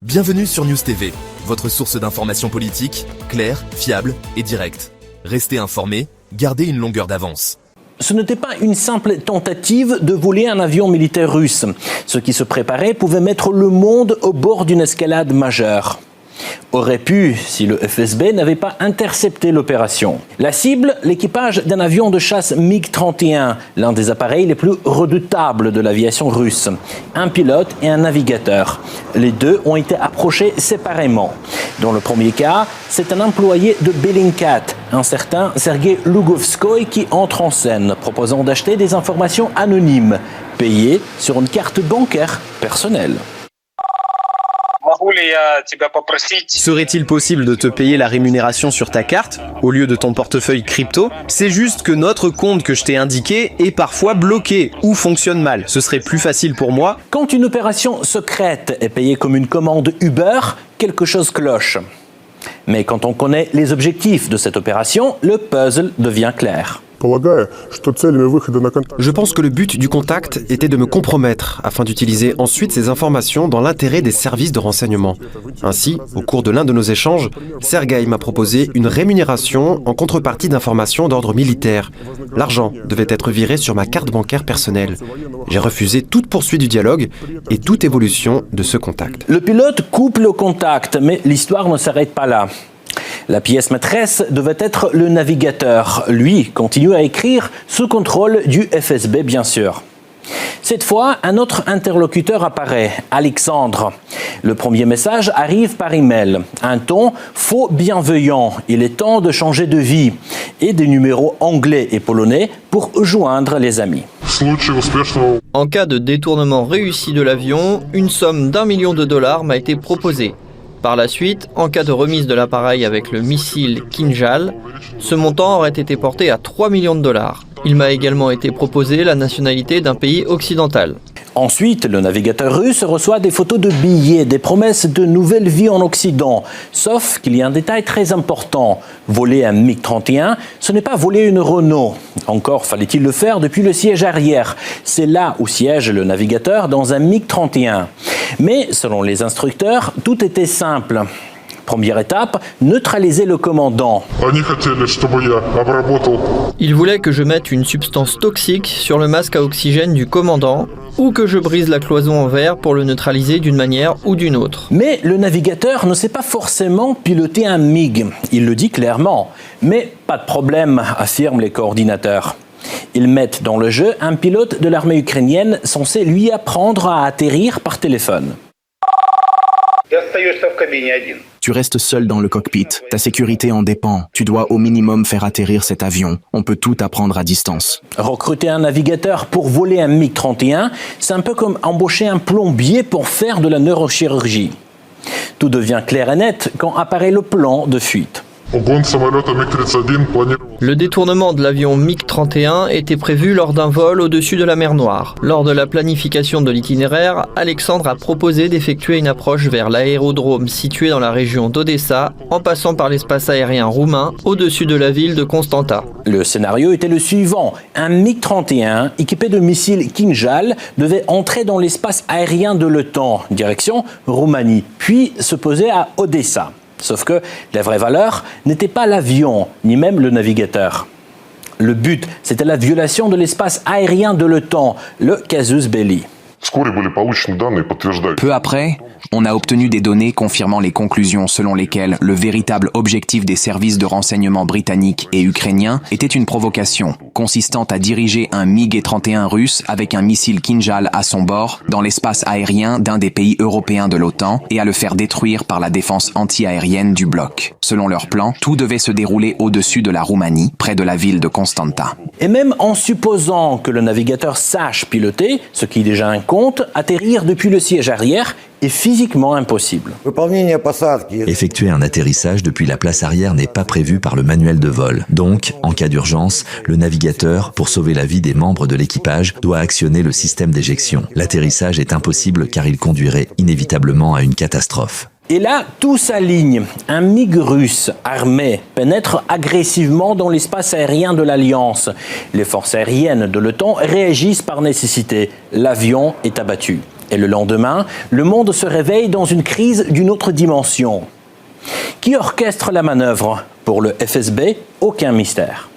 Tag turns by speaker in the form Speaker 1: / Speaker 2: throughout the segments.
Speaker 1: Bienvenue sur News TV, votre source d'information politique, claire, fiable et directe. Restez informés, gardez une longueur d'avance.
Speaker 2: Ce n'était pas une simple tentative de voler un avion militaire russe. Ce qui se préparait pouvait mettre le monde au bord d'une escalade majeure. Aurait pu si le FSB n'avait pas intercepté l'opération. La cible, l'équipage d'un avion de chasse MiG-31, l'un des appareils les plus redoutables de l'aviation russe. Un pilote et un navigateur. Les deux ont été approchés séparément. Dans le premier cas, c'est un employé de Bellingcat, un certain Sergei Lugovskoy, qui entre en scène, proposant d'acheter des informations anonymes, payées sur une carte bancaire personnelle.
Speaker 3: Serait-il possible de te payer la rémunération sur ta carte, au lieu de ton portefeuille crypto? C'est juste que notre compte que je t'ai indiqué est parfois bloqué ou fonctionne mal. Ce serait plus facile pour moi.
Speaker 2: Quand une opération secrète est payée comme une commande Uber, quelque chose cloche. Mais quand on connaît les objectifs de cette opération, le puzzle devient clair.
Speaker 4: Je pense que le but du contact était de me compromettre afin d'utiliser ensuite ces informations dans l'intérêt des services de renseignement. Ainsi, au cours de l'un de nos échanges, Sergei m'a proposé une rémunération en contrepartie d'informations d'ordre militaire. L'argent devait être viré sur ma carte bancaire personnelle. J'ai refusé toute poursuite du dialogue et toute évolution de ce contact.
Speaker 2: Le pilote coupe le contact, mais l'histoire ne s'arrête pas là. La pièce maîtresse devait être le navigateur. Lui continue à écrire sous contrôle du FSB, bien sûr. Cette fois, un autre interlocuteur apparaît, Alexandre. Le premier message arrive par email. Un ton faux bienveillant. Il est temps de changer de vie. Et des numéros anglais et polonais pour joindre les amis.
Speaker 5: En cas de détournement réussi de l'avion, une somme d'1 million de dollars m'a été proposée. Par la suite, en cas de remise de l'appareil avec le missile Kinjal, ce montant aurait été porté à 3 millions de dollars. Il m'a également été proposé la nationalité d'un pays occidental.
Speaker 2: Ensuite, le navigateur russe reçoit des photos de billets, des promesses de nouvelle vie en Occident. Sauf qu'il y a un détail très important. Voler un MiG-31, ce n'est pas voler une Renault. Encore fallait-il le faire depuis le siège arrière. C'est là où siège le navigateur dans un MiG-31. Mais selon les instructeurs, tout était simple. Première étape, neutraliser le commandant.
Speaker 5: Ils voulaient que je mette une substance toxique sur le masque à oxygène du commandant ou que je brise la cloison en verre pour le neutraliser d'une manière ou d'une autre.
Speaker 2: Mais le navigateur ne sait pas forcément piloter un MiG. Il le dit clairement. Mais pas de problème, affirment les coordinateurs. Ils mettent dans le jeu un pilote de l'armée ukrainienne censé lui apprendre à atterrir par téléphone.
Speaker 6: Tu restes seul dans le cockpit. Ta sécurité en dépend. Tu dois au minimum faire atterrir cet avion. On peut tout apprendre à distance.
Speaker 2: Recruter un navigateur pour voler un MiG-31, c'est un peu comme embaucher un plombier pour faire de la neurochirurgie. Tout devient clair et net quand apparaît le plan de fuite.
Speaker 5: Le détournement de l'avion MiG-31 était prévu lors d'un vol au-dessus de la mer Noire. Lors de la planification de l'itinéraire, Alexandre a proposé d'effectuer une approche vers l'aérodrome situé dans la région d'Odessa, en passant par l'espace aérien roumain au-dessus de la ville de Constanta.
Speaker 2: Le scénario était le suivant. Un MiG-31 équipé de missiles Kinjal devait entrer dans l'espace aérien de l'OTAN, direction Roumanie, puis se poser à Odessa. Sauf que la vraie valeur n'était pas l'avion, ni même le navigateur. Le but, c'était la violation de l'espace aérien de l'OTAN, le casus belli.
Speaker 6: Peu après, on a obtenu des données confirmant les conclusions selon lesquelles le véritable objectif des services de renseignement britanniques et ukrainiens était une provocation, consistant à diriger un MiG-31 russe avec un missile Kinjal à son bord dans l'espace aérien d'un des pays européens de l'OTAN et à le faire détruire par la défense anti-aérienne du bloc. Selon leur plan, tout devait se dérouler au-dessus de la Roumanie, près de la ville de Constanta.
Speaker 2: Et même en supposant que le navigateur sache piloter, ce qui est déjà un compte, atterrir depuis le siège arrière est physiquement impossible.
Speaker 7: Effectuer un atterrissage depuis la place arrière n'est pas prévu par le manuel de vol. Donc, en cas d'urgence, le navigateur, pour sauver la vie des membres de l'équipage, doit actionner le système d'éjection. L'atterrissage est impossible car il conduirait inévitablement à une catastrophe.
Speaker 2: Et là, tout s'aligne. Un MiG russe armé pénètre agressivement dans l'espace aérien de l'Alliance. Les forces aériennes de l'OTAN réagissent par nécessité. L'avion est abattu. Et le lendemain, le monde se réveille dans une crise d'une autre dimension. Qui orchestre la manœuvre? Pour le FSB, aucun mystère.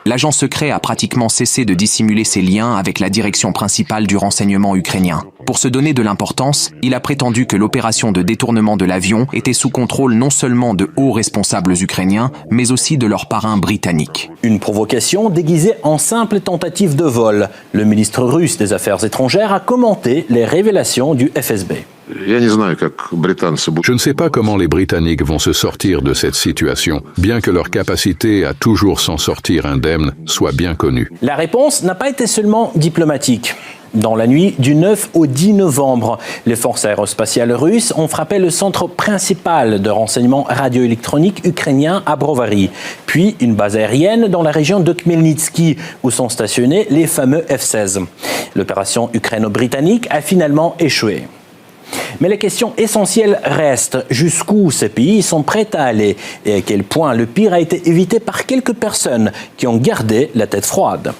Speaker 6: L'agent secret a pratiquement cessé de dissimuler ses liens avec la direction principale du renseignement ukrainien. Pour se donner de l'importance, il a prétendu que l'opération de détournement de l'avion était sous contrôle non seulement de hauts responsables ukrainiens, mais aussi de leurs parrains britanniques.
Speaker 2: Une provocation déguisée en simple tentative de vol. Le ministre russe des Affaires étrangères a commenté les révélations du FSB.
Speaker 8: Je ne sais pas comment les Britanniques vont se sortir de cette situation, bien que leur capacité à toujours s'en sortir indemne soit bien connue.
Speaker 2: La réponse n'a pas été seulement diplomatique. Dans la nuit du 9 au 10 novembre, les forces aérospatiales russes ont frappé le centre principal de renseignement radioélectronique ukrainien à Brovary, puis une base aérienne dans la région de Khmelnytsky, où sont stationnés les fameux F-16. L'opération ukraino-britannique a finalement échoué. Mais la question essentielle reste, jusqu'où ces pays sont prêts à aller et à quel point le pire a été évité par quelques personnes qui ont gardé la tête froide.